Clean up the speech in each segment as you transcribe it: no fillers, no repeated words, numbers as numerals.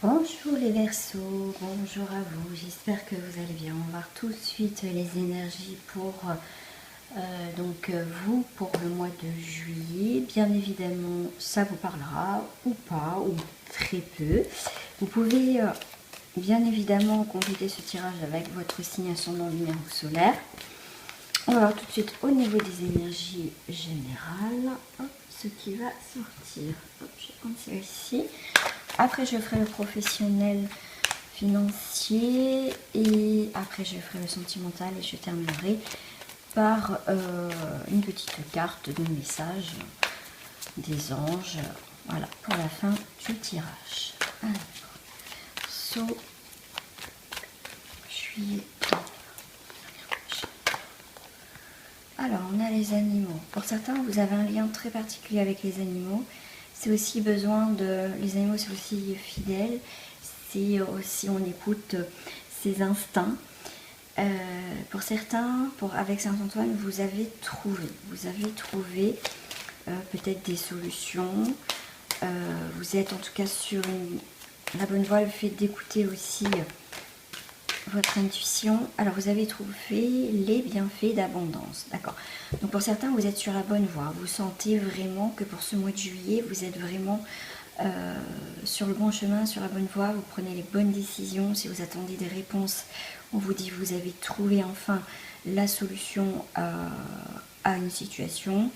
Bonjour les Verseaux, bonjour à vous, j'espère que vous allez bien. On va voir tout de suite les énergies pour vous pour le mois de juillet. Bien évidemment, ça vous parlera ou pas, ou très peu. Vous pouvez bien évidemment compléter ce tirage avec votre signe ascendant lunaire ou solaire. On va voir tout de suite au niveau des énergies générales, hop, ce qui va sortir. Hop, je vais prendre celle-ci. Après, je ferai le professionnel financier et après, je ferai le sentimental et je terminerai par une petite carte de message des anges. Voilà, pour la fin du tirage. Alors, juillet. Alors, on a les animaux. Pour certains, vous avez un lien très particulier avec les animaux. C'est aussi besoin de... Les animaux, c'est aussi fidèle. C'est aussi, on écoute ses instincts. Pour certains, avec Saint-Antoine, vous avez trouvé. Peut-être des solutions. Vous êtes en tout cas sur la bonne voie, le fait d'écouter aussi votre intuition. Alors vous avez trouvé les bienfaits d'abondance, d'accord. Donc pour certains vous êtes sur la bonne voie, vous sentez vraiment que pour ce mois de juillet vous êtes vraiment sur le bon chemin, sur la bonne voie, vous prenez les bonnes décisions. Si vous attendez des réponses, on vous dit que vous avez trouvé enfin la solution à une situation.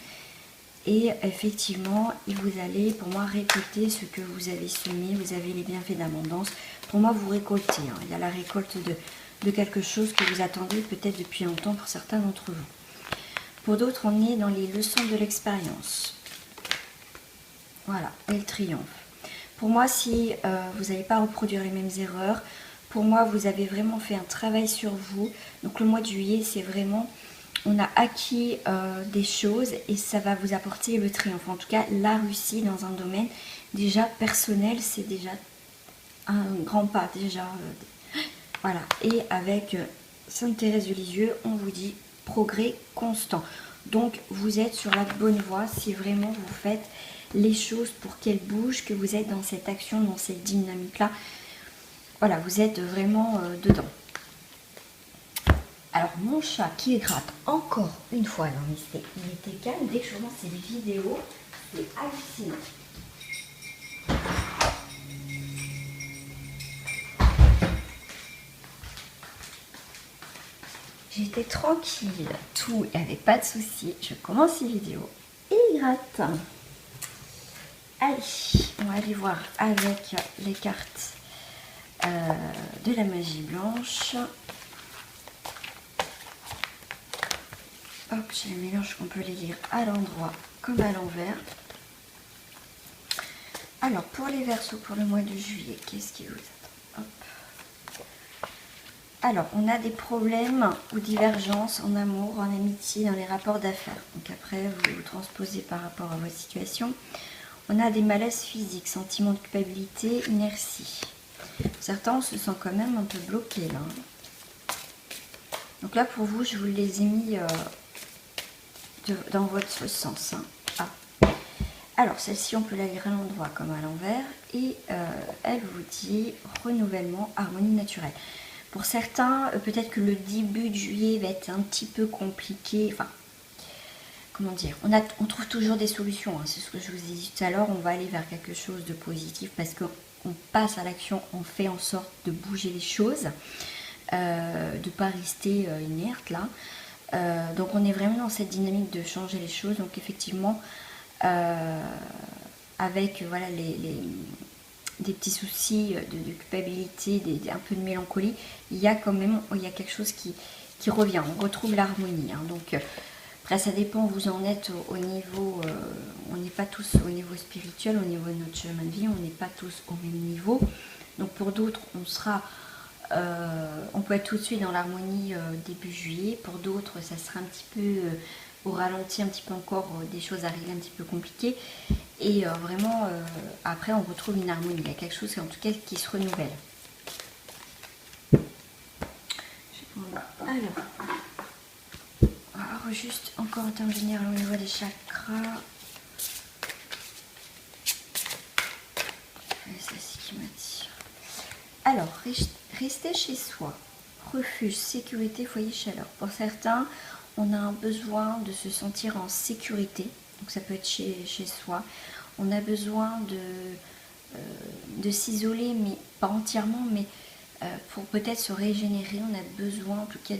Et effectivement, vous allez, pour moi, récolter ce que vous avez semé. Vous avez les bienfaits d'abondance. Pour moi, vous récoltez. Il y a la récolte de quelque chose que vous attendez peut-être depuis longtemps pour certains d'entre vous. Pour d'autres, on est dans les leçons de l'expérience. Voilà, et le triomphe. Pour moi, si vous n'allez pas reproduire les mêmes erreurs, pour moi, vous avez vraiment fait un travail sur vous. Donc le mois de juillet, c'est vraiment... On a acquis des choses et ça va vous apporter le triomphe. En tout cas, la réussite dans un domaine déjà personnel, c'est déjà un grand pas. Déjà, voilà. Et avec Sainte Thérèse de Lisieux, on vous dit progrès constant. Donc, vous êtes sur la bonne voie si vraiment vous faites les choses pour qu'elles bougent, que vous êtes dans cette action, dans cette dynamique-là. Voilà, vous êtes vraiment dedans. Alors, mon chat qui gratte encore une fois, non mais il était calme. Dès que je commence ces vidéos, c'est hallucinant. J'étais tranquille, tout, il n'y avait pas de souci. Je commence ces vidéos et il gratte. Allez, on va aller voir avec les cartes de la magie blanche. Hop, j'ai le mélange qu'on peut les lire à l'endroit comme à l'envers. Alors, pour les Verseaux, pour le mois de juillet, qu'est-ce qui vous attend? Hop. Alors, on a des problèmes ou divergences en amour, en amitié, dans les rapports d'affaires. Donc après, vous transposez par rapport à votre situation. On a des malaises physiques, sentiments de culpabilité, inertie. Certains se sentent quand même un peu bloqués là. Donc là, pour vous, je vous les ai mis dans votre sens. Hein. Ah. Alors, celle-ci, on peut la lire à l'endroit comme à l'envers. Et elle vous dit renouvellement, harmonie naturelle. Pour certains, peut-être que le début de juillet va être un petit peu compliqué. Enfin, comment dire, on trouve toujours des solutions. Hein. C'est ce que je vous ai dit tout à l'heure. On va aller vers quelque chose de positif parce qu'on passe à l'action. On fait en sorte de bouger les choses. De ne pas rester inerte là. Donc on est vraiment dans cette dynamique de changer les choses. Donc effectivement, avec voilà, des petits soucis de culpabilité, un peu de mélancolie, il y a quand même quelque chose qui revient. On retrouve l'harmonie. Hein. Donc après ça dépend où vous en êtes au niveau, on n'est pas tous au niveau spirituel, au niveau de notre chemin de vie, on n'est pas tous au même niveau. Donc pour d'autres, on peut être tout de suite dans l'harmonie début juillet. Pour d'autres, ça sera un petit peu au ralenti, un petit peu encore des choses arrivent un petit peu compliquées. Et vraiment, après, on retrouve une harmonie. Il y a quelque chose, en tout cas, qui se renouvelle. Alors, juste encore en termes généraux au niveau des chakras. C'est celle-ci qui m'attire. Alors, rester chez soi, refuge, sécurité, foyer, chaleur. Pour certains, on a un besoin de se sentir en sécurité, donc ça peut être chez soi. On a besoin de s'isoler, mais pas entièrement, mais pour peut-être se régénérer. On a besoin en tout cas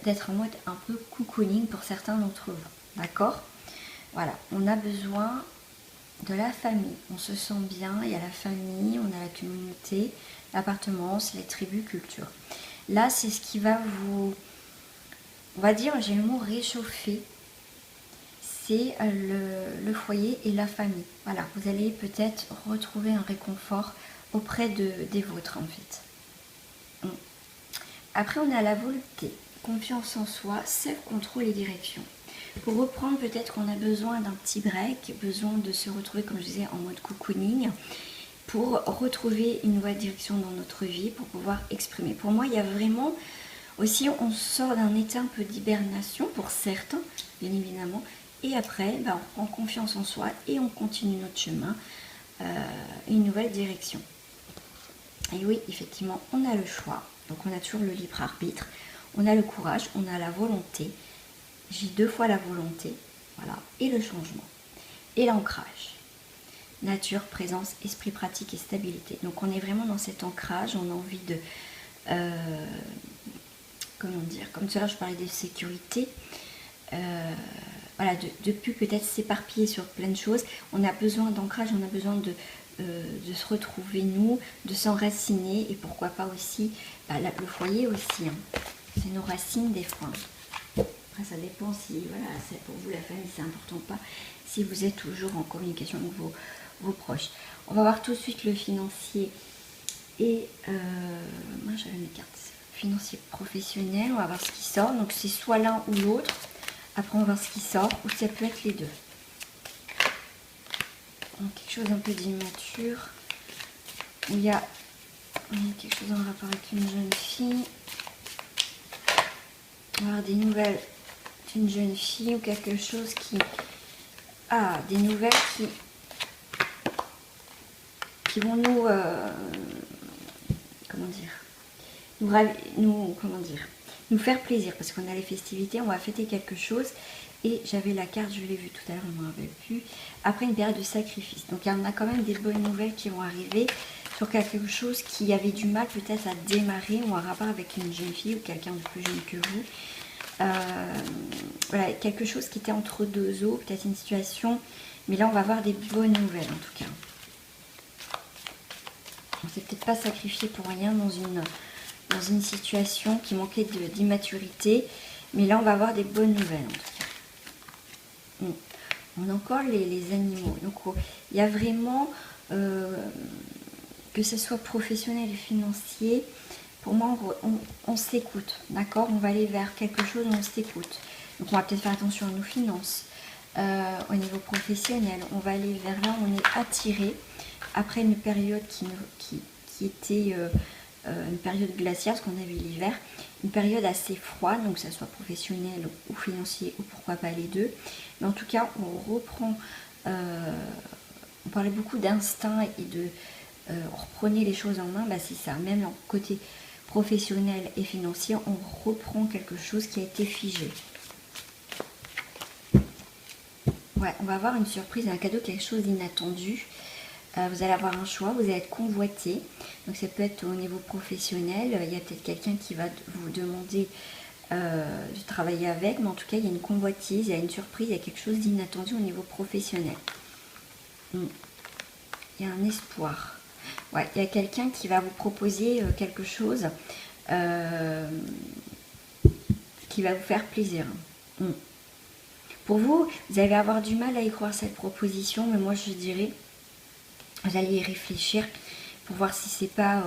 d'être en mode un peu cocooning pour certains d'entre vous, d'accord? Voilà, on a besoin de la famille, on se sent bien, il y a la famille, on a la communauté, l'appartenance, les tribus, culture. Là, c'est ce qui va vous, on va dire, j'ai le mot réchauffer, c'est le foyer et la famille. Voilà, vous allez peut-être retrouver un réconfort auprès des vôtres en fait. Après, on a la volonté, confiance en soi, self-contrôle et direction. Pour reprendre, peut-être qu'on a besoin d'un petit break, besoin de se retrouver, comme je disais, en mode cocooning, pour retrouver une nouvelle direction dans notre vie, pour pouvoir exprimer. Pour moi, il y a vraiment aussi, on sort d'un état un peu d'hibernation, pour certains, bien évidemment, et après, on prend confiance en soi et on continue notre chemin, une nouvelle direction. Et oui, effectivement, on a le choix, donc on a toujours le libre arbitre, on a le courage, on a la volonté. J'ai 2 fois la volonté, voilà, et le changement, et l'ancrage. Nature, présence, esprit pratique et stabilité. Donc on est vraiment dans cet ancrage, on a envie de, comment dire, comme tout à l'heure je parlais de sécurité, voilà, de plus peut-être s'éparpiller sur plein de choses. On a besoin d'ancrage, on a besoin de se retrouver nous, de s'enraciner, et pourquoi pas aussi, le foyer aussi, hein. C'est nos racines des fois. Après, ça dépend si, voilà, c'est pour vous la famille, c'est important ou pas, si vous êtes toujours en communication avec vos proches. On va voir tout de suite le financier et, moi j'avais mes cartes, financier professionnel, on va voir ce qui sort, donc c'est soit l'un ou l'autre, après on va voir ce qui sort, ou ça peut être les deux. Donc, quelque chose un peu d'immature, où il y a quelque chose en rapport avec une jeune fille, on va avoir des nouvelles d'une jeune fille ou quelque chose qui... Ah, des nouvelles qui vont nous... comment dire, nous faire plaisir, parce qu'on a les festivités, on va fêter quelque chose, et j'avais la carte, je l'ai vue tout à l'heure, je ne me rappelle plus, après une période de sacrifice. Donc il y en a quand même des bonnes nouvelles qui vont arriver sur quelque chose qui avait du mal peut-être à démarrer, ou un rapport avec une jeune fille ou quelqu'un de plus jeune que vous. Voilà, quelque chose qui était entre deux eaux, peut-être une situation, mais là on va avoir des bonnes nouvelles en tout cas. On s'est peut-être pas sacrifié pour rien dans une situation qui manquait d'immaturité, mais là on va avoir des bonnes nouvelles en tout cas. On a encore les animaux, donc il y a vraiment, que ce soit professionnel et financier, pour moi, on s'écoute, d'accord? On va aller vers quelque chose où on s'écoute. Donc, on va peut-être faire attention à nos finances. Au niveau professionnel, on va aller vers là où on est attiré après une période qui était une période glaciaire, parce qu'on avait l'hiver, une période assez froide, donc que ce soit professionnel ou financier, ou pourquoi pas les deux. Mais en tout cas, on reprend, on parlait beaucoup d'instinct et de on reprenait les choses en main, c'est ça, même en côté professionnel et financier, on reprend quelque chose qui a été figé. Ouais, on va avoir une surprise, un cadeau, quelque chose d'inattendu. Vous allez avoir un choix, vous allez être convoité. Donc ça peut être au niveau professionnel, il y a peut-être quelqu'un qui va vous demander de travailler avec, mais en tout cas il y a une convoitise, il y a une surprise, il y a quelque chose d'inattendu au niveau professionnel. Il y a un espoir. Ouais, il y a quelqu'un qui va vous proposer quelque chose qui va vous faire plaisir. Pour vous, vous allez avoir du mal à y croire cette proposition, mais moi je dirais, vous allez y réfléchir pour voir si c'est pas,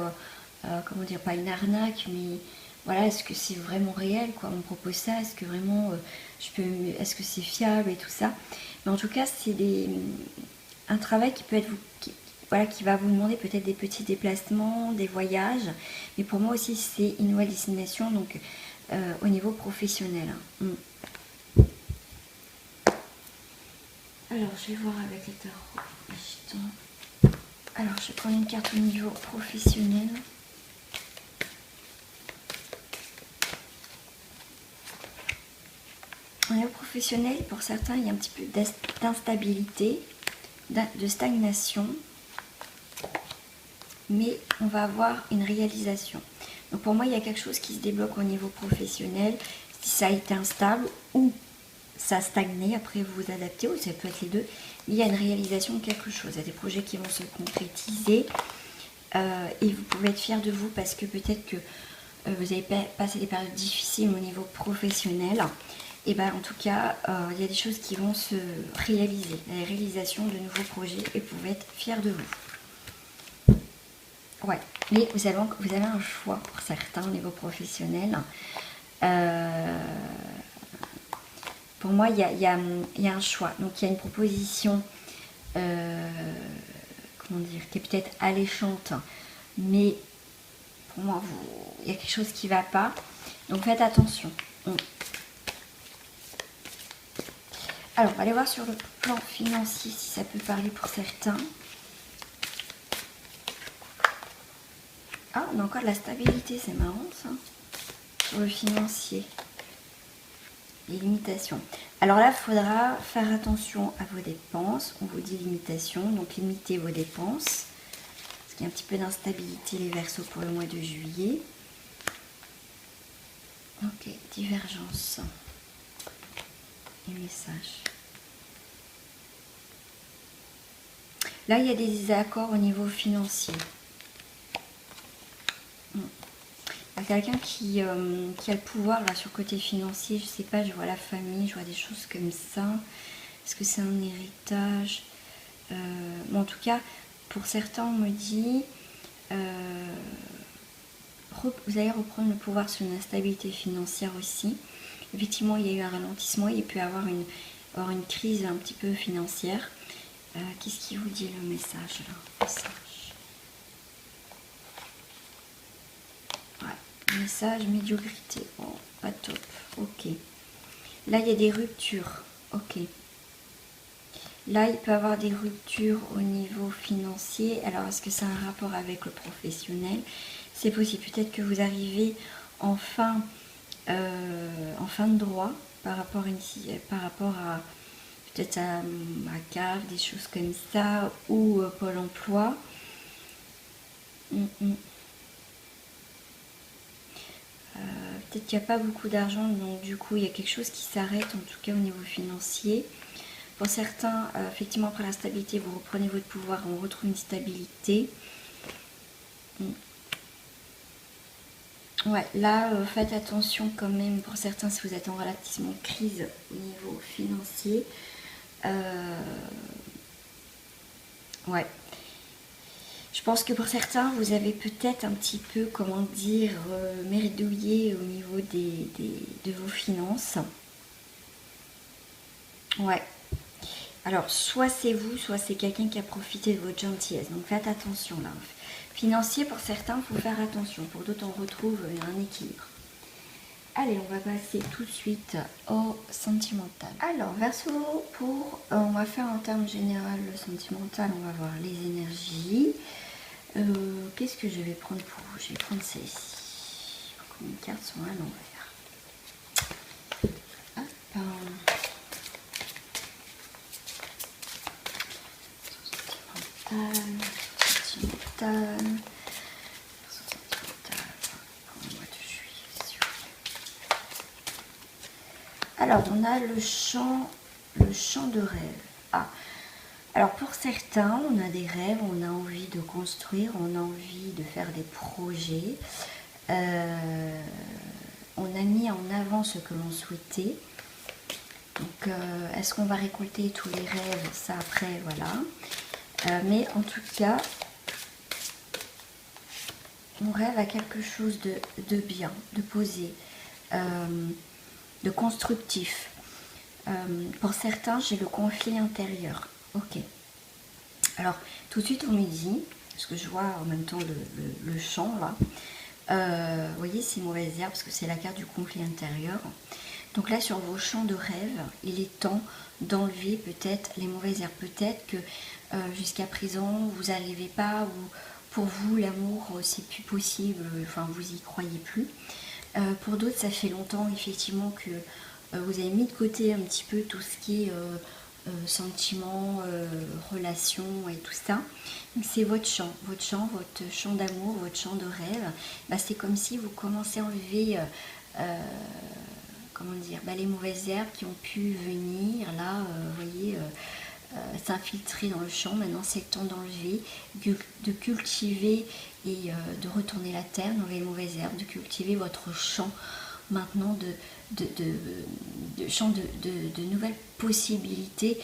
comment dire, pas une arnaque, mais voilà, est-ce que c'est vraiment réel, quoi, on me propose ça, est-ce que vraiment, est-ce que c'est fiable et tout ça. Mais en tout cas, c'est un travail qui peut être, voilà, qui va vous demander peut-être des petits déplacements, des voyages, mais pour moi aussi c'est une nouvelle destination, donc au niveau professionnel. Alors je vais voir avec les tarots. Alors je vais prendre une carte au niveau professionnel. Au niveau professionnel, pour certains, il y a un petit peu d'instabilité, de stagnation, mais on va avoir une réalisation. Donc pour moi, il y a quelque chose qui se débloque au niveau professionnel. Si ça a été instable ou ça a stagné, après vous vous adaptez, ou ça peut être les deux. Il y a une réalisation de quelque chose. Il y a des projets qui vont se concrétiser et vous pouvez être fiers de vous parce que peut-être que vous avez passé des périodes difficiles au niveau professionnel. Et bien en tout cas, il y a des choses qui vont se réaliser. La réalisation de nouveaux projets et vous pouvez être fiers de vous. Ouais, mais vous avez un choix pour certains au niveau professionnel. Pour moi, il y a un choix. Donc, il y a une proposition, comment dire, qui est peut-être alléchante, mais pour moi, il y a quelque chose qui ne va pas. Donc, faites attention. Alors, on va aller voir sur le plan financier si ça peut parler pour certains. Ah, on a encore de la stabilité, c'est marrant ça. Sur le financier. Les limitations. Alors là, il faudra faire attention à vos dépenses. On vous dit limitation, donc limitez vos dépenses. Parce qu'il y a un petit peu d'instabilité, les Verseaux, pour le mois de juillet. Ok, divergence. Et message. Là, il y a des désaccords au niveau financier. Il y a quelqu'un qui a le pouvoir là sur le côté financier, je sais pas, je vois la famille, je vois des choses comme ça. Est-ce que c'est un héritage? Bon, en tout cas, pour certains, on me dit vous allez reprendre le pouvoir sur une instabilité financière aussi. Effectivement, il y a eu un ralentissement, il peut y avoir une crise un petit peu financière. Qu'est-ce qui vous dit le message là? Message, médiocrité. Oh, pas top. Ok. Là, il y a des ruptures. Ok. Là, il peut y avoir des ruptures au niveau financier. Alors, est-ce que c'est un rapport avec le professionnel? C'est possible. Peut-être que vous arrivez en fin de droit par rapport à peut-être à CAF, des choses comme ça, ou Pôle emploi. Peut-être qu'il n'y a pas beaucoup d'argent, donc du coup il y a quelque chose qui s'arrête, en tout cas au niveau financier. Pour certains, effectivement après la stabilité, vous reprenez votre pouvoir, on retrouve une stabilité. Ouais, là faites attention quand même pour certains si vous êtes en relativement crise au niveau financier. Ouais. Je pense que pour certains, vous avez peut-être un petit peu, comment dire, merdouillé au niveau de vos finances. Ouais. Alors, soit c'est vous, soit c'est quelqu'un qui a profité de votre gentillesse. Donc, faites attention là. Financier, pour certains, il faut faire attention. Pour d'autres, on retrouve un équilibre. Allez, on va passer tout de suite au sentimental. Alors, Verseau, on va faire en termes général le sentimental. On va voir les énergies. Qu'est-ce que je vais prendre pour vous? Je vais prendre celle-ci. Les cartes sont à l'envers. Sentimental. Pour le mois de juillet, s'il vous plaît. Alors, on a le champ de rêve. Ah. Alors pour certains, on a des rêves, on a envie de construire, on a envie de faire des projets. On a mis en avant ce que l'on souhaitait. Donc est-ce qu'on va récolter tous les rêves? Ça après, voilà. Mais en tout cas, on rêve à quelque chose de bien, de posé, de constructif. Pour certains, j'ai le conflit intérieur. Ok. Alors, tout de suite, on me dit, parce que je vois en même temps le champ, là. Vous voyez, c'est mauvaise herbe, parce que c'est la carte du conflit intérieur. Donc là, sur vos champs de rêve, il est temps d'enlever peut-être les mauvaises herbes. Peut-être que jusqu'à présent, vous n'arrivez pas, ou pour vous, l'amour, c'est plus possible, enfin, vous y croyez plus. Pour d'autres, ça fait longtemps, effectivement, que vous avez mis de côté un petit peu tout ce qui est sentiments, relations et tout ça. Donc c'est votre champ d'amour, votre champ de rêve. Bah, c'est comme si vous commencez à enlever comment dire, les mauvaises herbes qui ont pu venir là, vous voyez, s'infiltrer dans le champ. Maintenant c'est le temps d'enlever, de cultiver et de retourner la terre, d'enlever les mauvaises herbes, de cultiver votre champ maintenant champ de nouvelles possibilités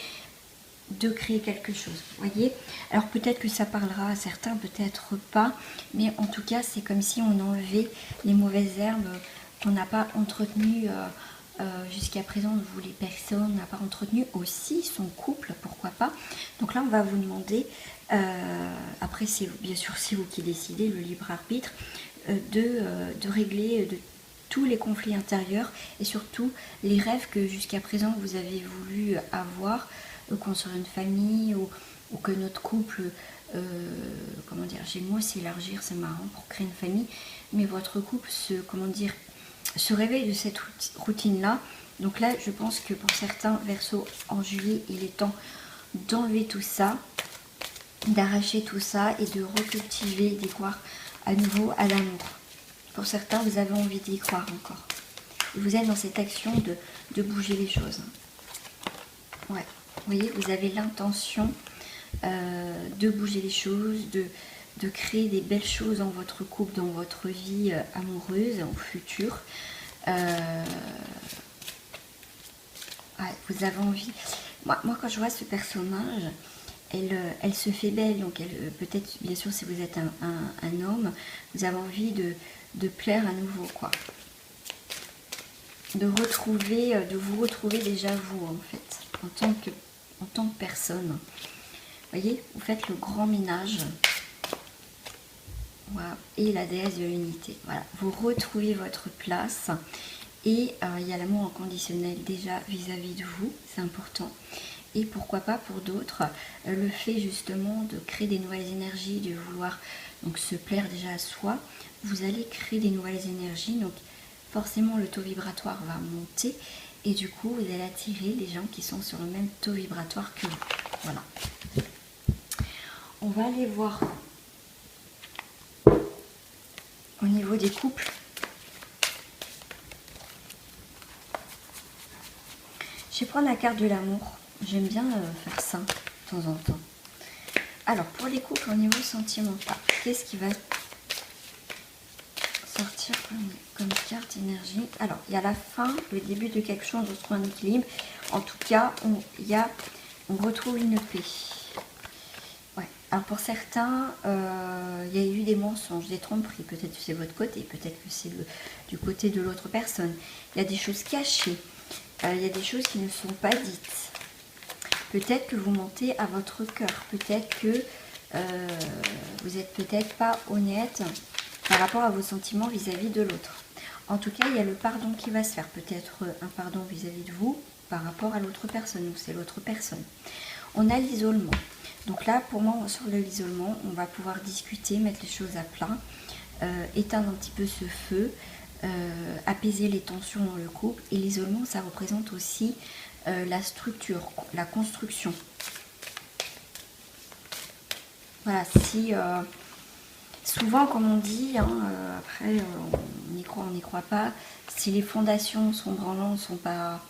de créer quelque chose, voyez. Alors peut-être que ça parlera à certains, peut-être pas, mais en tout cas c'est comme si on enlevait les mauvaises herbes qu'on n'a pas entretenues jusqu'à présent. Vous, les personnes, n'a pas entretenu aussi son couple, pourquoi pas. Donc là on va vous demander, après c'est bien sûr c'est vous qui décidez, le libre arbitre, de régler tous les conflits intérieurs et surtout les rêves que jusqu'à présent vous avez voulu avoir, construire une famille, ou que notre couple, comment dire, j'ai le mot s'élargir, c'est marrant, pour créer une famille, mais votre couple se réveille de cette routine là. Donc là je pense que pour certains Verseaux, en juillet, il est temps d'enlever tout ça, d'arracher tout ça et de recultiver, d'y croire à nouveau à l'amour. Pour certains, vous avez envie d'y croire encore. Vous êtes dans cette action de bouger les choses. Ouais, vous voyez, vous avez l'intention de bouger les choses, de créer des belles choses dans votre couple, dans votre vie amoureuse, au futur. Ouais, vous avez envie. Moi, quand je vois ce personnage, elle se fait belle, donc peut-être, bien sûr, si vous êtes un homme, vous avez envie de plaire à nouveau, quoi. De vous retrouver déjà vous, en fait, en tant que personne. Vous voyez, vous faites le grand ménage. Voilà. Et la déesse de l'unité. Voilà, vous retrouvez votre place. Et il y a l'amour inconditionnel déjà vis-à-vis de vous, c'est important. Et pourquoi pas pour d'autres, le fait justement de créer des nouvelles énergies, de vouloir donc se plaire déjà à soi, vous allez créer des nouvelles énergies, donc forcément le taux vibratoire va monter et du coup vous allez attirer des gens qui sont sur le même taux vibratoire que vous. Voilà. On va aller voir au niveau des couples. Je vais prendre la carte de l'amour. J'aime bien faire ça de temps en temps. Alors, pour les couples au niveau sentimental, qu'est-ce qui va sortir comme carte énergie? Alors, il y a la fin, le début de quelque chose, on retrouve un équilibre. En tout cas, on retrouve une paix. Ouais. Alors, pour certains, il y a eu des mensonges, des tromperies. Peut-être que c'est votre côté, peut-être que c'est du côté de l'autre personne. Il y a des choses cachées. Il y a des choses qui ne sont pas dites. Peut-être que vous mentez à votre cœur. Peut-être que vous n'êtes peut-être pas honnête par rapport à vos sentiments vis-à-vis de l'autre. En tout cas, il y a le pardon qui va se faire. Peut-être un pardon vis-à-vis de vous par rapport à l'autre personne, ou c'est l'autre personne. On a l'isolement. Donc là, pour moi, sur l'isolement, on va pouvoir discuter, mettre les choses à plat, éteindre un petit peu ce feu, apaiser les tensions dans le couple. Et l'isolement, ça représente aussi la structure, la construction. Voilà, si souvent, comme on dit, hein, après on y croit, on n'y croit pas, si les fondations sont branlantes, sont pas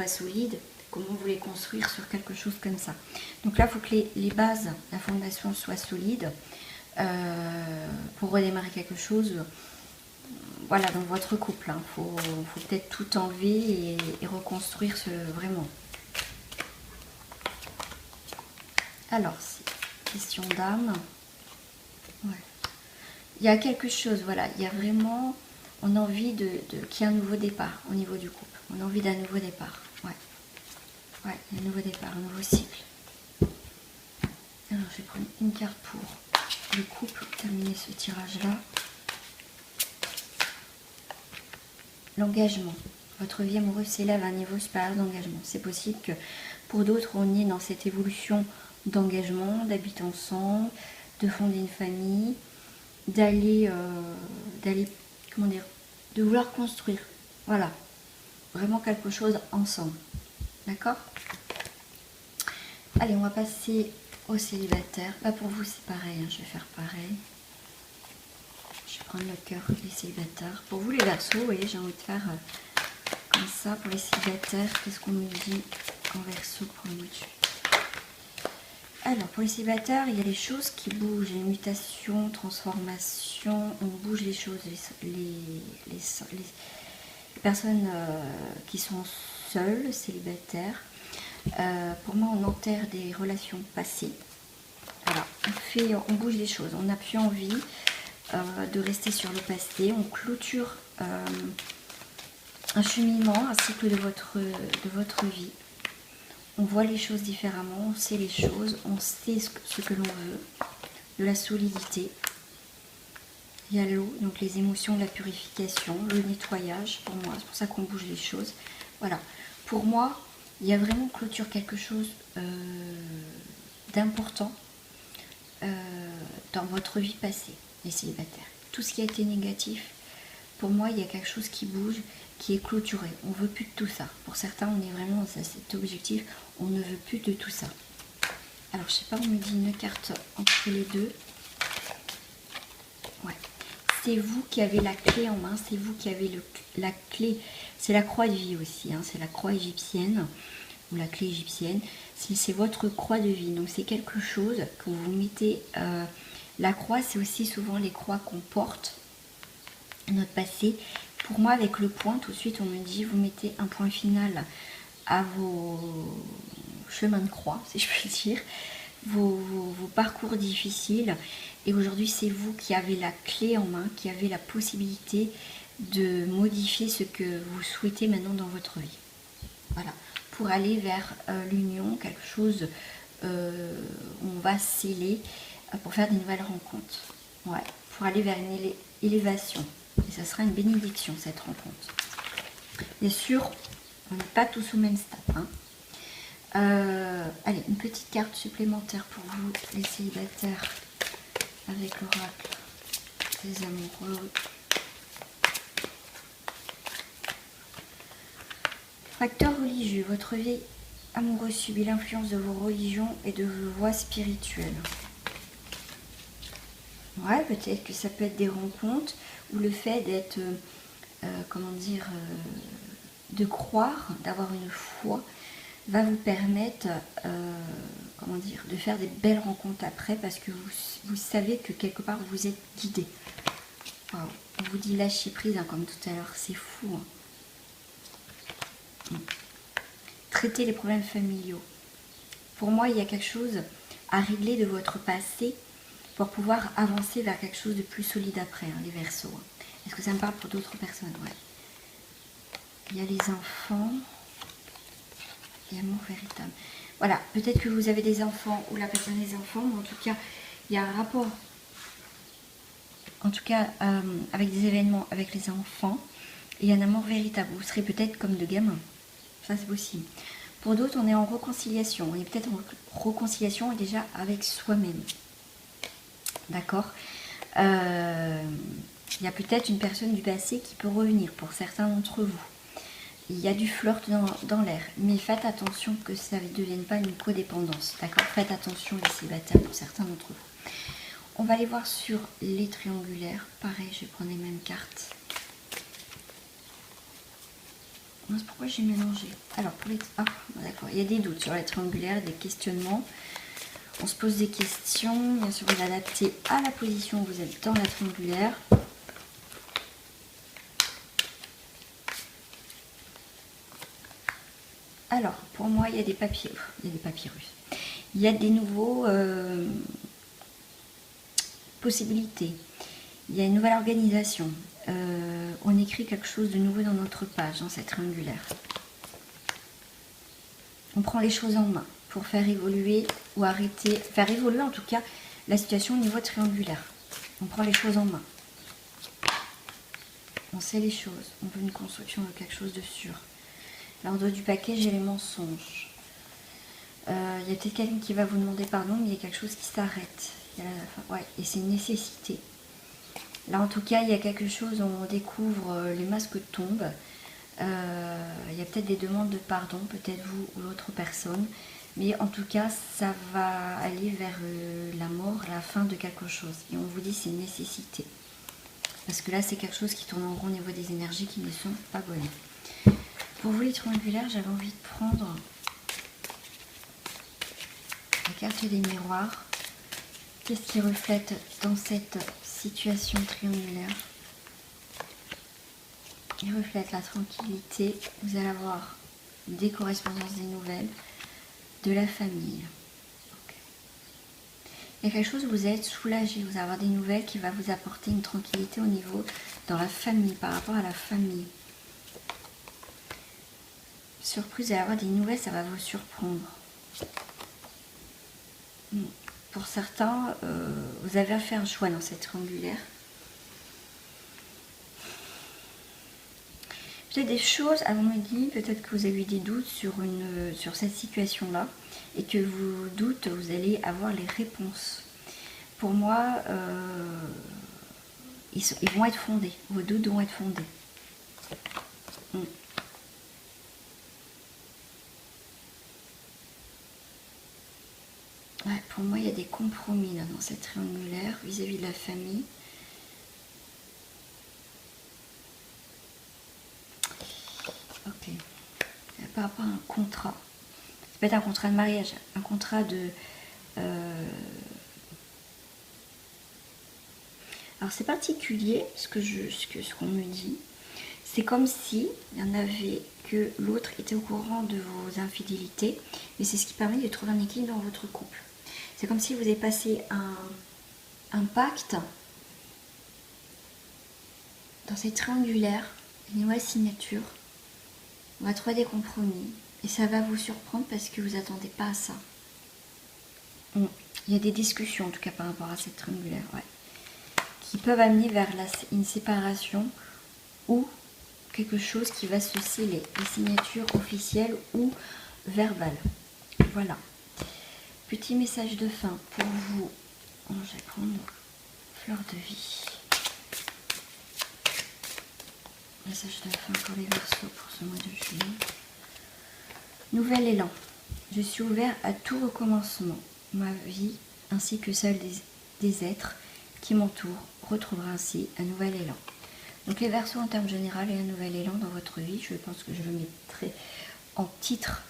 solides, comment vous les construire sur quelque chose comme ça? Donc là, il faut que les bases, la fondation soit solide pour redémarrer quelque chose. Voilà, dans votre couple, hein, faut peut-être tout enlever et reconstruire vraiment. Alors, question d'âme. Ouais. Il y a quelque chose, voilà, il y a vraiment, on a envie qu'il y ait un nouveau départ au niveau du couple. On a envie d'un nouveau départ, ouais. Ouais, il y a un nouveau départ, un nouveau cycle. Alors, je vais prendre une carte pour le couple, terminer ce tirage-là. L'engagement. Votre vie amoureuse s'élève à un niveau supérieur d'engagement. C'est possible que pour d'autres, on est dans cette évolution d'engagement, d'habiter ensemble, de fonder une famille, d'aller, comment dire, de vouloir construire. Voilà, vraiment quelque chose ensemble. D'accord? Allez, on va passer aux célibataires. Là, pour vous, c'est pareil, hein, je vais faire pareil. Je vais prendre le cœur des célibataires. Pour vous, les Verseaux, vous voyez, j'ai envie de faire comme ça. Pour les célibataires, qu'est-ce qu'on nous dit en Verseau pour le mois de juillet? Alors, pour les célibataires, il y a des choses qui bougent, les mutations, transformations, on bouge les choses. Les personnes qui sont seules, célibataires, pour moi, on enterre des relations passées. Voilà, on bouge les choses, on n'a plus envie de rester sur le passé, on clôture un cheminement, un cycle de votre vie. On voit les choses différemment, on sait les choses, on sait ce que l'on veut, de la solidité. Il y a l'eau, donc les émotions, la purification, le nettoyage, pour moi, c'est pour ça qu'on bouge les choses. Voilà, pour moi, il y a vraiment clôture quelque chose d'important dans votre vie passée, les célibataires. Tout ce qui a été négatif, pour moi, il y a quelque chose qui bouge, qui est clôturé. On ne veut plus de tout ça. Pour certains, on est vraiment dans cet objectif, on ne veut plus de tout ça. Alors, je sais pas, on me dit une carte entre les deux. Ouais. C'est vous qui avez la clé en main, c'est vous qui avez la clé. C'est la croix de vie aussi, hein, c'est la croix égyptienne, ou la clé égyptienne. C'est votre croix de vie. Donc, c'est quelque chose que vous mettez... la croix, c'est aussi souvent les croix qu'on porte, notre passé. Pour moi, avec le point, tout de suite, on me dit, vous mettez un point final à vos chemins de croix, si je puis dire, vos parcours difficiles. Et aujourd'hui, c'est vous qui avez la clé en main, qui avez la possibilité de modifier ce que vous souhaitez maintenant dans votre vie. Voilà, pour aller vers l'union, quelque chose où on va sceller pour faire des nouvelles rencontres. Ouais, pour aller vers une élévation. Et ça sera une bénédiction, cette rencontre. Bien sûr, on n'est pas tous au même stade. Hein. Allez, une petite carte supplémentaire pour vous, les célibataires, avec l'oracle des amoureux. Facteur religieux, votre vie amoureuse subit l'influence de vos religions et de vos voies spirituelles. Ouais, peut-être que ça peut être des rencontres ou le fait d'être, comment dire, de croire, d'avoir une foi, va vous permettre, comment dire, de faire des belles rencontres après parce que vous savez que quelque part vous êtes guidé. Wow. On vous dit lâcher prise, hein, comme tout à l'heure, c'est fou. Hein. Traiter les problèmes familiaux. Pour moi, il y a quelque chose à régler de votre passé pour pouvoir avancer vers quelque chose de plus solide après, hein, les Verseaux. Est-ce que ça me parle pour d'autres personnes? Ouais. Il y a les enfants. Et amour véritable. Voilà, peut-être que vous avez des enfants ou la personne des enfants, mais en tout cas, il y a un rapport. En tout cas, avec des événements avec les enfants, et un amour véritable. Vous serez peut-être comme de gamins. Ça, c'est possible. Pour d'autres, on est en réconciliation. On est peut-être en réconciliation déjà avec soi-même. D'accord. Il y a peut-être une personne du passé qui peut revenir pour certains d'entre vous. Il y a du flirt dans l'air, mais faites attention que ça ne devienne pas une codépendance, d'accord? Faites attention les célibataires pour certains d'entre vous. On va aller voir sur les triangulaires. Pareil, je vais prendre les mêmes cartes. Pourquoi j'ai mélangé? Alors, pour les... Ah, d'accord, il y a des doutes sur les triangulaires, des questionnements. On se pose des questions. Bien sûr, vous adaptez à la position où vous êtes dans la triangulaire. Alors, pour moi, il y a des papiers. Il y a des papyrus. Il y a des nouveaux possibilités. Il y a une nouvelle organisation. On écrit quelque chose de nouveau dans notre page, dans cette triangulaire. On prend les choses en main pour faire évoluer ou arrêter, faire évoluer en tout cas la situation au niveau triangulaire. On prend les choses en main. On sait les choses. On veut une construction de quelque chose de sûr. Là, en dos du paquet, j'ai les mensonges. Il y a peut-être quelqu'un qui va vous demander pardon, mais il y a quelque chose qui s'arrête. Ouais, et c'est une nécessité. Là, en tout cas, il y a quelque chose, on découvre, les masques tombent. Il y a peut-être des demandes de pardon, peut-être vous ou l'autre personne. Mais en tout cas, ça va aller vers la mort, la fin de quelque chose. Et on vous dit c'est une nécessité. Parce que là, c'est quelque chose qui tourne en rond au niveau des énergies qui ne sont pas bonnes. Pour vous les triangulaires, j'avais envie de prendre la carte des miroirs. Qu'est-ce qui reflète dans cette situation triangulaire? Il reflète la tranquillité. Vous allez avoir des correspondances, des nouvelles, de la famille. Okay. Il y a quelque chose où vous allez être soulagé. Vous allez avoir des nouvelles qui va vous apporter une tranquillité au niveau dans la famille, par rapport à la famille. Surprise, vous allez avoir des nouvelles, ça va vous surprendre. Pour certains, vous avez à faire un choix dans cette triangulaire. Peut-être des choses, à mon avis, peut-être que vous avez eu des doutes sur cette situation-là et que vos doutes, vous allez avoir les réponses. Pour moi, ils vont être fondés, vos doutes vont être fondés. Ouais, pour moi, il y a des compromis là, dans cette triangulaire vis-à-vis de la famille. Ok. Par rapport à un contrat. Ça peut être un contrat de mariage, un contrat de... Alors c'est particulier ce qu'on me dit. C'est comme si il y en avait que l'autre était au courant de vos infidélités, mais c'est ce qui permet de trouver un équilibre dans votre couple. C'est comme si vous avez passé un pacte dans ces triangulaires, une nouvelle signature. On va trouver des compromis et ça va vous surprendre parce que vous n'attendez pas à ça. Il y a des discussions en tout cas par rapport à cette triangulaire, ouais, qui peuvent amener vers une séparation ou quelque chose qui va se sceller, des signatures officielles ou verbales. Voilà. Petit message de fin pour vous. Je vais prendre fleur de vie. Message de fin pour les Verseaux pour ce mois de juillet. Nouvel élan. Je suis ouvert à tout recommencement. Ma vie ainsi que celle des êtres qui m'entourent retrouvera ainsi un nouvel élan. Donc les Verseaux en termes généraux et un nouvel élan dans votre vie. Je pense que je le mettrai en titre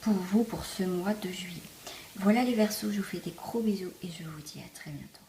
pour vous pour ce mois de juillet. Voilà les Verseaux, je vous fais des gros bisous et je vous dis à très bientôt.